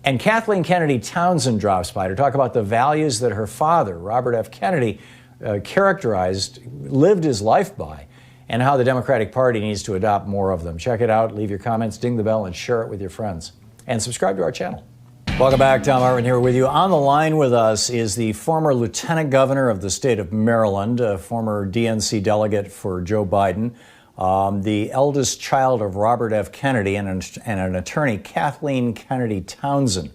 And Kathleen Kennedy Townsend drops by to talk about the values that her father, Robert F. Kennedy, lived his life by, and how the Democratic Party needs to adopt more of them. Check it out, leave your comments, ding the bell, and share it with your friends. And subscribe to our channel. Welcome back. Thom Hartmann here with you. On the line with us is the former Lieutenant Governor of the state of Maryland, a former DNC delegate for Joe Biden, the eldest child of Robert F. Kennedy, and an attorney, Kathleen Kennedy Townsend.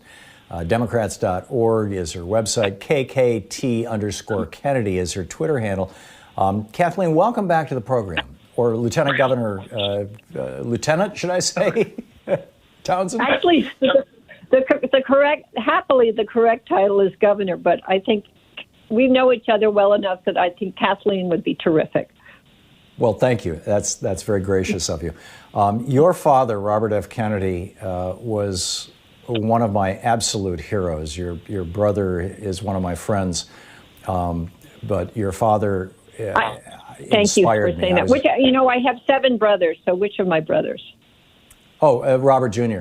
Democrats.org is her website. KKT_Kennedy is her Twitter handle. Kathleen, welcome back to the program. Or Lieutenant Governor, Lieutenant, should I say? Townsend? Actually, the correct title is Governor, but I think we know each other well enough that I think Kathleen would be terrific. Well, thank you. That's very gracious of you. Your father, Robert F. Kennedy, was one of my absolute heroes. Your brother is one of my friends, but your father thank you for saying that. Which, I have 7 brothers, so which of my brothers? Oh, Robert Jr.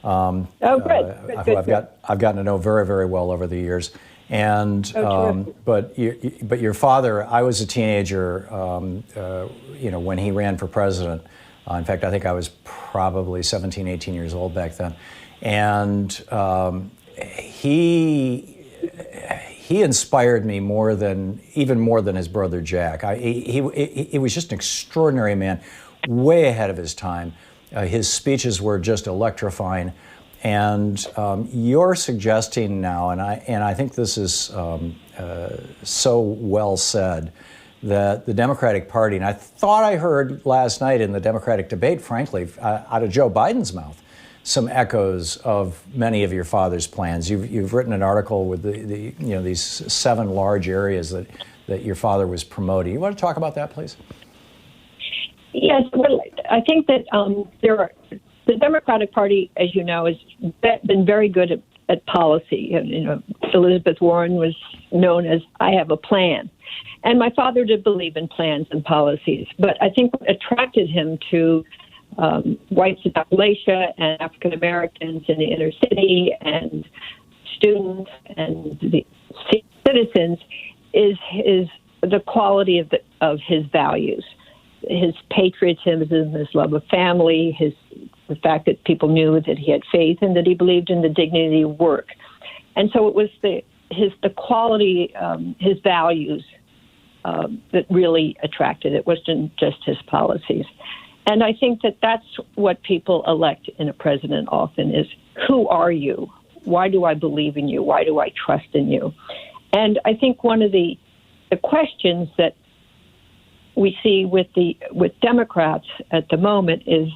Good. Who I've gotten to know very, very well over the years. And but your father, I was a teenager, when he ran for president. In fact, I think I was probably 17, 18 years old back then. And he inspired me even more than his brother Jack. He was just an extraordinary man, way ahead of his time. His speeches were just electrifying. And you're suggesting now, and I think this is so well said, that the Democratic Party, and I thought I heard last night in the Democratic debate, frankly, out of Joe Biden's mouth, some echoes of many of your father's plans. You've written an article with these 7 large areas that your father was promoting. You want to talk about that, please? Yes, well, I think that the Democratic Party, as you know, has been very good at policy. Elizabeth Warren was known as, I have a plan. And my father did believe in plans and policies. But I think what attracted him to whites in Appalachia and African Americans in the inner city and students and the citizens is the quality of his values. His patriotism, his love of family, the fact that people knew that he had faith and that he believed in the dignity of work. And so it was the quality, his values that really attracted. It wasn't just his policies. And I think that that's what people elect in a president often is, who are you? Why do I believe in you? Why do I trust in you? And I think one of the questions that we see with Democrats at the moment is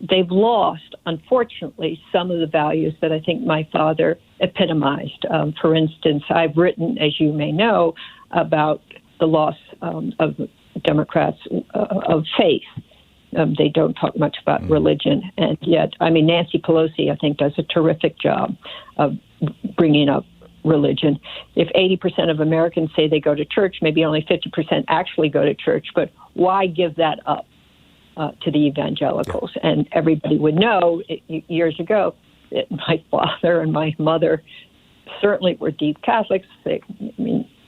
they've lost, unfortunately, some of the values that I think my father epitomized. For instance, I've written, as you may know, about the loss of Democrats of faith. They don't talk much about religion. And yet, Nancy Pelosi, I think, does a terrific job of bringing up religion. If 80% of Americans say they go to church, maybe only 50% actually go to church. But why give that up to the evangelicals? Yeah. And everybody would know years ago that my father and my mother certainly were deep Catholics. They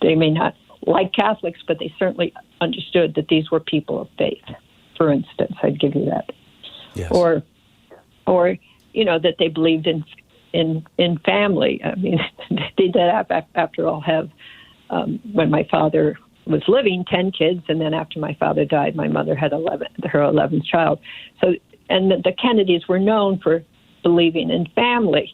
may not like Catholics, but they certainly understood that these were people of faith. For instance, I'd give you that. Yes. Or that they believed in family. They did that after all have, when my father was living, 10 kids, and then after my father died, my mother had her 11th child. So, and the Kennedys were known for believing in family.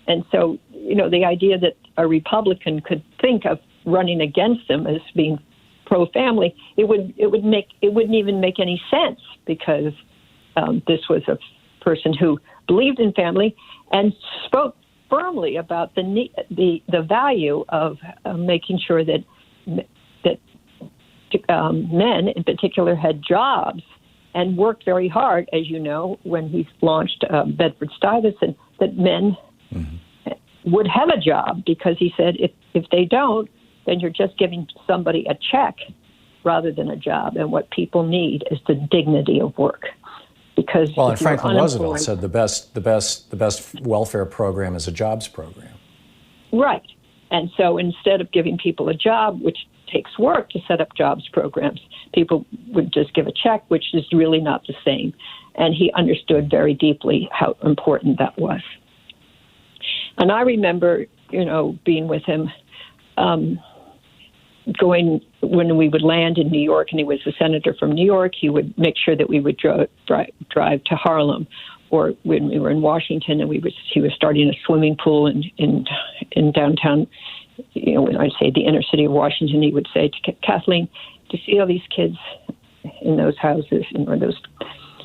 And so, the idea that a Republican could think of running against them as being pro-family, it wouldn't even make any sense, because this was a person who believed in family and spoke firmly about the value of making sure that men in particular had jobs and worked very hard, as you know, when he launched Bedford-Stuyvesant, that men would have a job, because he said if they don't, then you're just giving somebody a check rather than a job. And what people need is the dignity of work. Because well, and if you're Franklin Roosevelt unemployed, said the best welfare program is a jobs program. right. And so instead of giving people a job, which takes work to set up jobs programs, people would just give a check, which is really not the same. And he understood very deeply how important that was. And I remember, being with him, going when we would land in New York, and he was the senator from New York, he would make sure that we would drive to Harlem. Or when we were in Washington and he was starting a swimming pool in downtown, when I'd say the inner city of Washington, he would say to Kathleen, "Do you see all these kids in those houses or those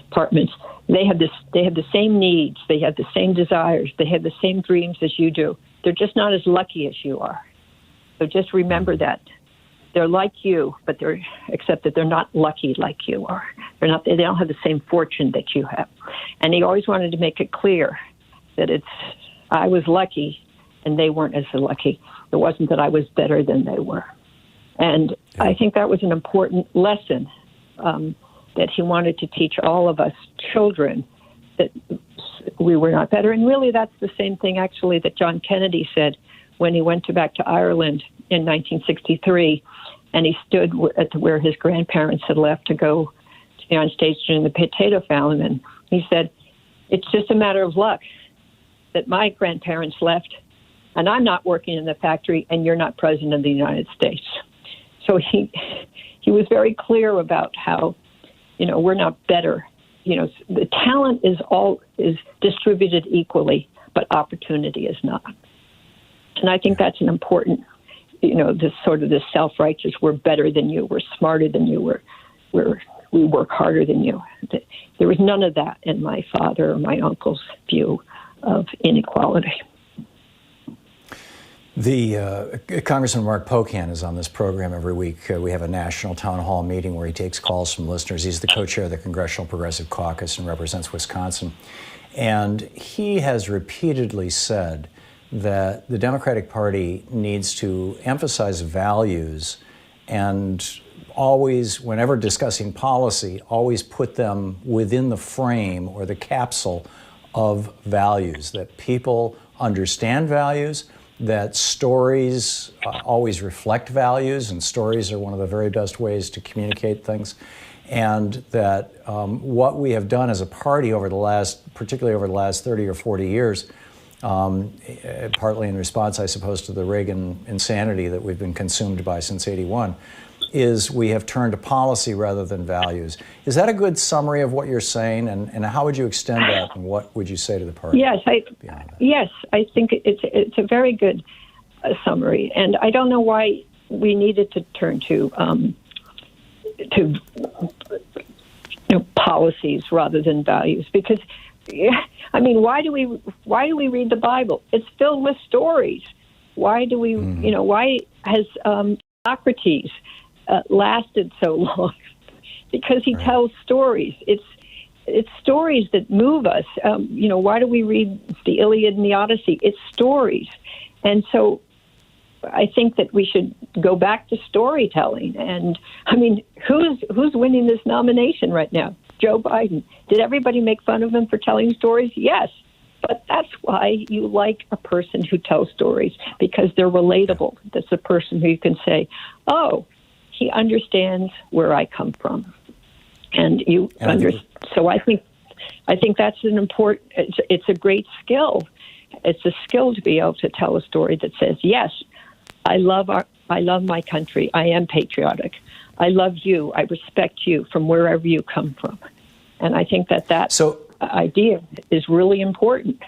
apartments? They have the same needs, they have the same desires, they have the same dreams as you do. They're just not as lucky as you are. So just remember that they're like you, except that they're not lucky like you are. They don't have the same fortune that you have." And he always wanted to make it clear that I was lucky and they weren't as lucky. It wasn't that I was better than they were. And I think that was an important lesson that he wanted to teach all of us children, that we were not better. And really that's the same thing actually that John Kennedy said when he went back to Ireland in 1963, and he stood at where his grandparents had left to go to the United States during the potato famine. And he said, "It's just a matter of luck that my grandparents left, and I'm not working in the factory, and you're not president of the United States." So he was very clear about how, we're not better. The talent is distributed equally, but opportunity is not. And I think that's an important, this sort of this self-righteous, we're better than you, we're smarter than you, we work harder than you. There was none of that in my father or my uncle's view of inequality. The Congressman Mark Pocan is on this program every week. We have a national town hall meeting where he takes calls from listeners. He's the co-chair of the Congressional Progressive Caucus and represents Wisconsin. And he has repeatedly said that the Democratic Party needs to emphasize values and always, whenever discussing policy, always put them within the frame or the capsule of values, that people understand values, that stories always reflect values, and stories are one of the very best ways to communicate things, and that what we have done as a party particularly over the last 30 or 40 years, partly in response, I suppose, to the Reagan insanity that we've been consumed by since '81, is we have turned to policy rather than values. Is that a good summary of what you're saying, and how would you extend that, and what would you say to the party? Yes, I think it's a very good summary, and I don't know why we needed to turn to policies rather than values, because why do we read the Bible? It's filled with stories. Why do we why has Socrates lasted so long? Because he tells stories. It's stories that move us. Why do we read the Iliad and the Odyssey? It's stories. And so I think that we should go back to storytelling. And who's winning this nomination right now? Joe Biden. Did everybody make fun of him for telling stories? Yes. But that's why you like a person who tells stories, because they're relatable. That's a person who you can say, "Oh, he understands where I come from." And you understand. So I think that's an important, it's a great skill. It's a skill to be able to tell a story that says, "Yes, I love my country. I am patriotic. I love you. I respect you from wherever you come from." And I think that idea is really important.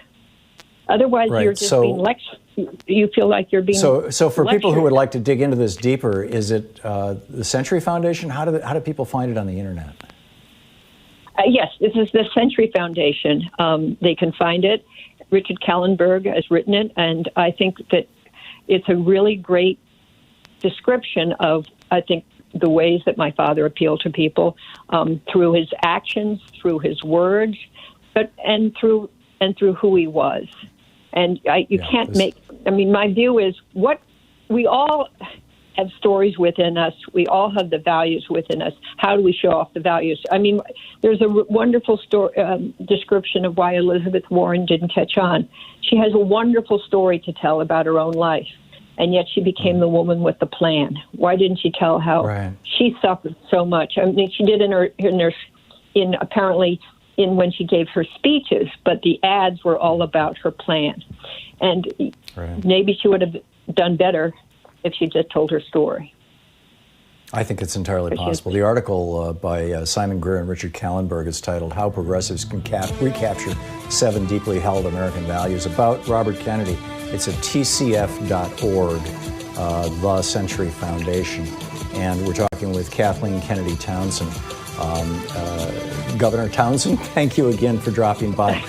Otherwise, you're just being lectured. You feel like you're being So for lectured. people who would like to dig into this deeper, is it the Century Foundation? How do people find it on the internet? Yes, this is the Century Foundation. They can find it. Richard Kallenberg has written it, and I think that it's a really great description of, I think, the ways that my father appealed to people through his actions, through his words, and through who he was. And my view is what we all have stories within us. We all have the values within us. How do we show off the values? I mean, there's a wonderful description of why Elizabeth Warren didn't catch on. She has a wonderful story to tell about her own life, and yet she became the woman with the plan. Why didn't she tell how she suffered so much? I mean, she did apparently when she gave her speeches, but the ads were all about her plan. And maybe she would have done better if she just told her story. I think it's entirely possible. The article by Simon Greer and Richard Kallenberg is titled "How Progressives Can Recapture 7 Deeply Held American Values" about Robert Kennedy. It's at tcf.org, the Century Foundation. And we're talking with Kathleen Kennedy Townsend. Governor Townsend, thank you again for dropping by.